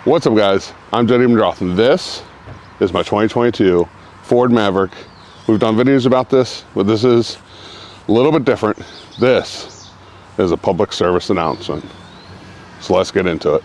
What's up, guys? I'm Jody McGrath, and this is my 2022 Ford Maverick. We've done videos about this, but this is a little bit different. This is a public service announcement. So let's get into it.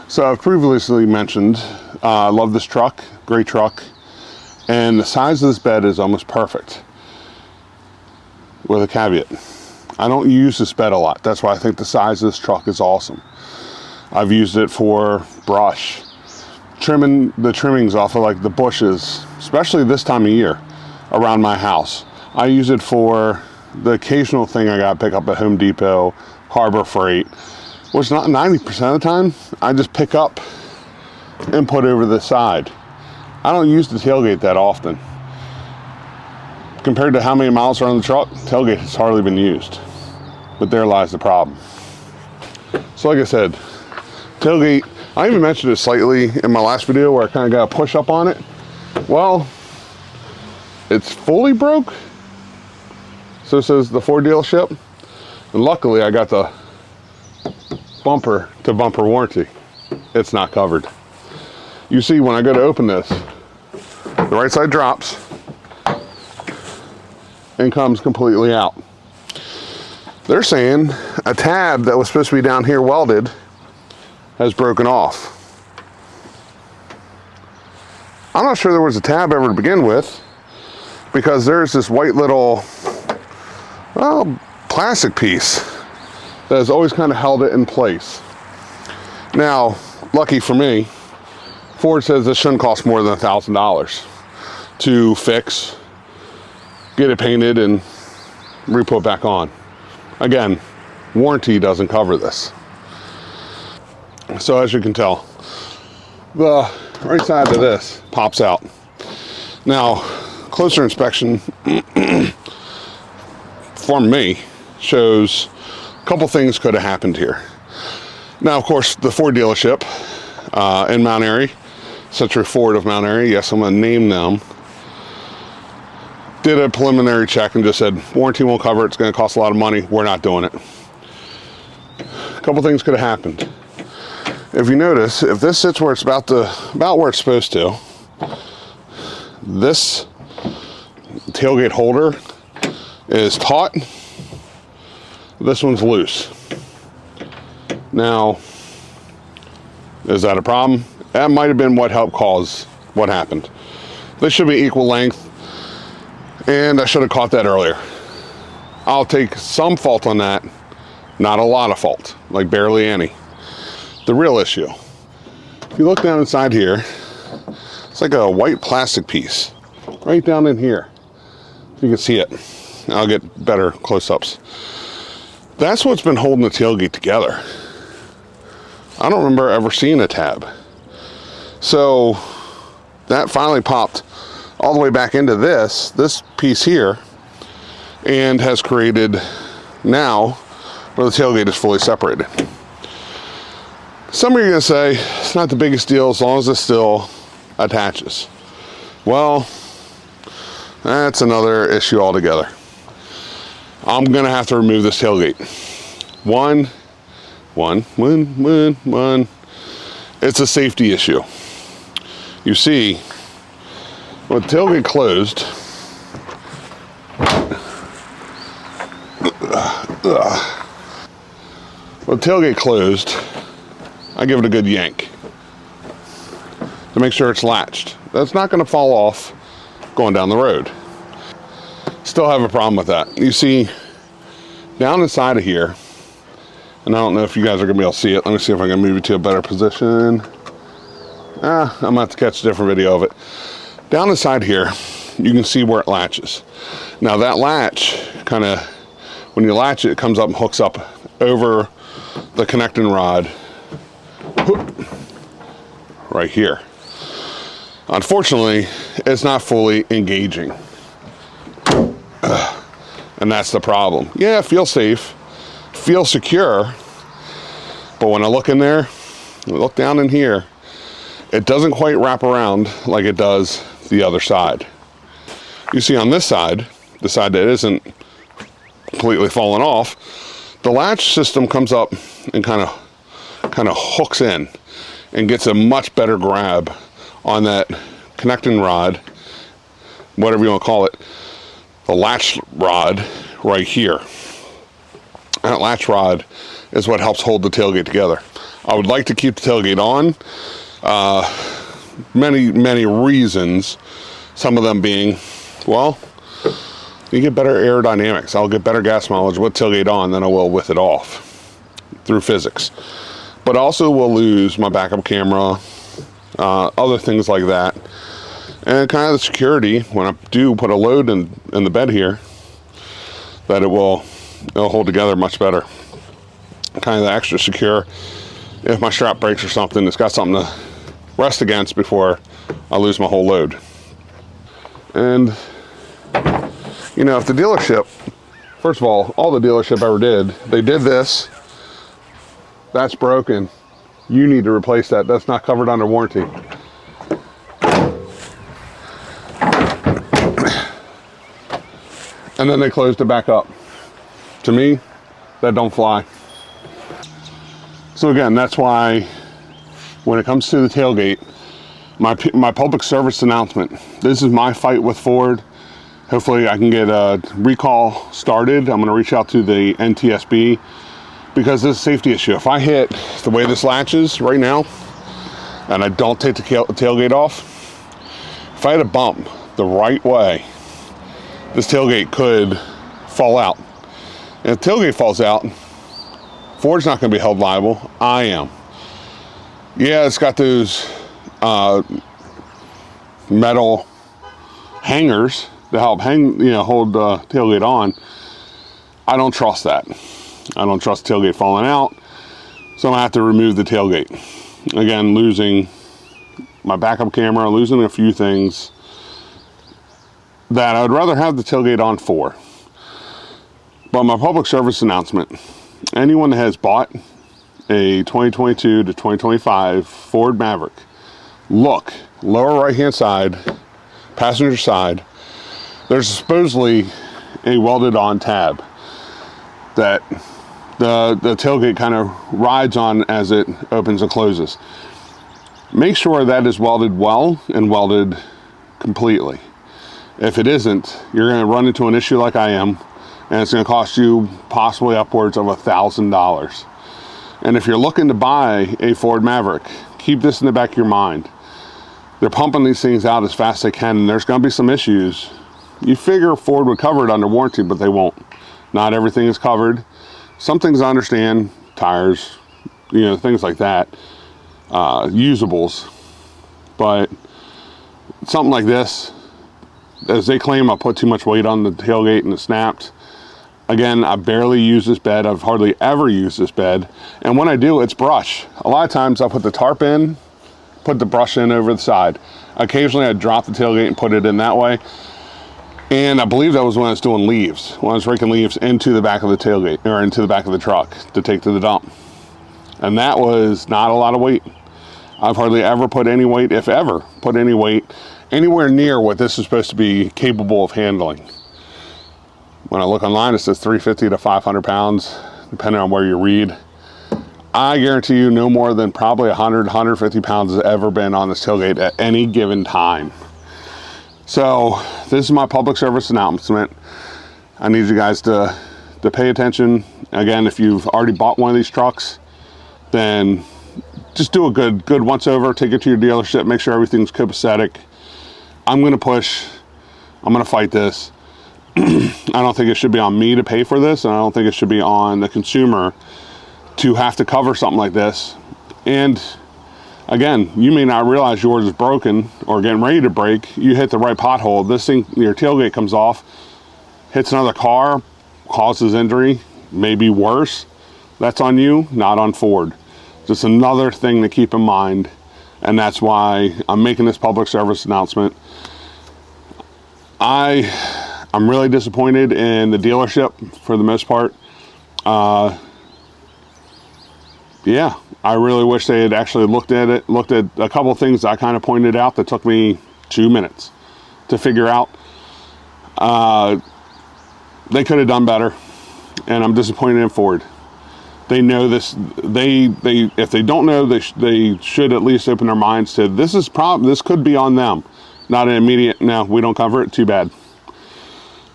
So I've previously mentioned, I love this truck, great truck. And the size of this bed is almost perfect, with a caveat. I don't use this bed a lot. That's why I think the size of this truck is awesome. I've used it for brush, trimming the trimmings off of like the bushes, especially this time of year around my house. I use it for the occasional thing I got to pick up at Home Depot, Harbor Freight, which not 90% of the time, I just pick up and put over the side. I don't use the tailgate that often. Compared to how many miles are on the truck, tailgate has hardly been used. But there lies the problem. So like I said, tailgate, I even mentioned it slightly in my last video where I kind of got a push up on it. Well, it's fully broke. So says the Ford dealership. And luckily I got the bumper to bumper warranty. It's not covered. You see, when I go to open this, the right side drops and comes completely out. They're saying a tab that was supposed to be down here welded has broken off. I'm not sure there was a tab ever to begin with, because there's this white little, well, plastic piece that has always kind of held it in place. Now, lucky for me, Ford says this shouldn't cost more than $1,000 to fix, get it painted, and re-put back on. Again, warranty doesn't cover this. So as you can tell, the right side of this pops out. Now, closer inspection for me shows a couple things could have happened here. Now, of course, the Ford dealership in Mount Airy, Century Ford of Mount Airy, yes, I'm going to name them, did a preliminary check and just said, warranty won't cover it, it's going to cost a lot of money, we're not doing it. A couple things could have happened. If you notice, if this sits where it's about where it's supposed to, this tailgate holder is taut, this one's loose. Now, is that a problem? That might have been what helped cause what happened. This should be equal length, and I should have caught that earlier. I'll take some fault on that, not a lot of fault, like barely any. The real issue, if you look down inside here, it's like a white plastic piece right down in here. If you can see it, I'll get better close-ups. That's what's been holding the tailgate together. I don't remember ever seeing a tab. So that finally popped all the way back into this piece here, and has created now where the tailgate is fully separated. Some of you are going to say, it's not the biggest deal as long as it still attaches. Well, that's another issue altogether. I'm going to have to remove this tailgate. One, it's a safety issue. You see, when the tailgate closed, I give it a good yank to make sure it's latched. That's not going to fall off going down the road. Still have a problem with that. You see, down inside of here, and I don't know if you guys are going to be able to see it. Let me see if I can move it to a better position. I'm going to have to catch a different video of it. Down inside here, you can see where it latches. Now that latch, kind of, when you latch it, it comes up and hooks up over the connecting rod right here. Unfortunately, it's not fully engaging. And that's the problem. Yeah, it feels safe, feels secure, but when I look in there, look down in here, it doesn't quite wrap around like it does the other side. you see on this side, the side that isn't completely fallen off, the latch system comes up and kind of hooks in and gets a much better grab on that connecting rod, whatever you want to call it, the latch rod right here. That latch rod is what helps hold the tailgate together. I would like to keep the tailgate on. Many reasons, some of them being, well, you get better aerodynamics. I'll get better gas mileage with tailgate on than I will with it off through physics. But also will lose my backup camera, other things like that. And kind of the security when I do put a load in the bed here, that it'll hold together much better. Kind of the extra secure. If my strap breaks or something, it's got something to rest against before I lose my whole load. And you know, if the dealership, first of all the dealership ever did, they did this, that's broken, you need to replace that, that's not covered under warranty. And then they closed it back up. To me, that don't fly. So again, that's why when it comes to the tailgate, my public service announcement, this is my fight with Ford. Hopefully I can get a recall started. I'm going to reach out to the NTSB because this is a safety issue. If I hit the way this latches right now and I don't take the tailgate off, if I had a bump the right way, this tailgate could fall out. And if the tailgate falls out, Ford's not going to be held liable. I am. Yeah, it's got those metal hangers to help hold the tailgate on. I don't trust that. I don't trust the tailgate falling out, so I'm gonna have to remove the tailgate. Again, losing my backup camera, losing a few things that I would rather have the tailgate on for. But my public service announcement, anyone that has bought a 2022 to 2025 Ford Maverick, look, lower right hand side, passenger side, there's supposedly a welded on tab that the tailgate kind of rides on as it opens and closes. Make sure that is welded well and welded completely. If it isn't, you're going to run into an issue like I am, and it's going to cost you possibly upwards of $1,000. And if you're looking to buy a Ford Maverick, keep this in the back of your mind. They're pumping these things out as fast as they can, and there's going to be some issues. You figure Ford would cover it under warranty, but they won't. Not everything is covered. Some things I understand, tires, things like that, usables. But something like this, as they claim I put too much weight on the tailgate and it snapped. Again, I barely use this bed. I've hardly ever used this bed. And when I do, it's brush. A lot of times I put the tarp in, put the brush in over the side. Occasionally I drop the tailgate and put it in that way. And I believe that was when I was doing leaves, when I was raking leaves into the back of the tailgate, or into the back of the truck to take to the dump. And that was not a lot of weight. I've hardly ever put any weight, if ever, put any weight anywhere near what this is supposed to be capable of handling. When I look online, it says 350 to 500 pounds, depending on where you read. I guarantee you no more than probably 100, 150 pounds has ever been on this tailgate at any given time. So this is my public service announcement. I need you guys to pay attention. Again, if you've already bought one of these trucks, then just do a good once over, take it to your dealership, make sure everything's copacetic. I'm gonna push, I'm gonna fight this. I don't think it should be on me to pay for this, and I don't think it should be on the consumer to have to cover something like this. And again, you may not realize yours is broken or getting ready to break. You hit the right pothole, this thing, your tailgate comes off, hits another car, causes injury, maybe worse. That's on you, not on Ford. Just another thing to keep in mind, and that's why I'm making this public service announcement. I'm really disappointed in the dealership for the most part. Yeah, I really wish they had actually looked at it, looked at a couple of things I kind of pointed out that took me 2 minutes to figure out. They could have done better, and I'm disappointed in Ford. They know this. They if they don't know, they should at least open their minds to this. This could be on them, not an immediate. No, we don't cover it. Too bad.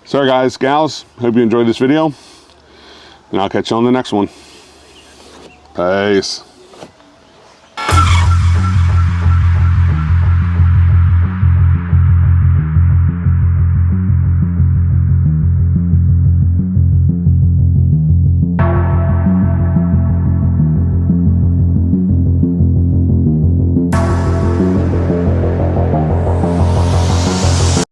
Sorry, guys, gals. Hope you enjoyed this video, and I'll catch you on the next one. Peace.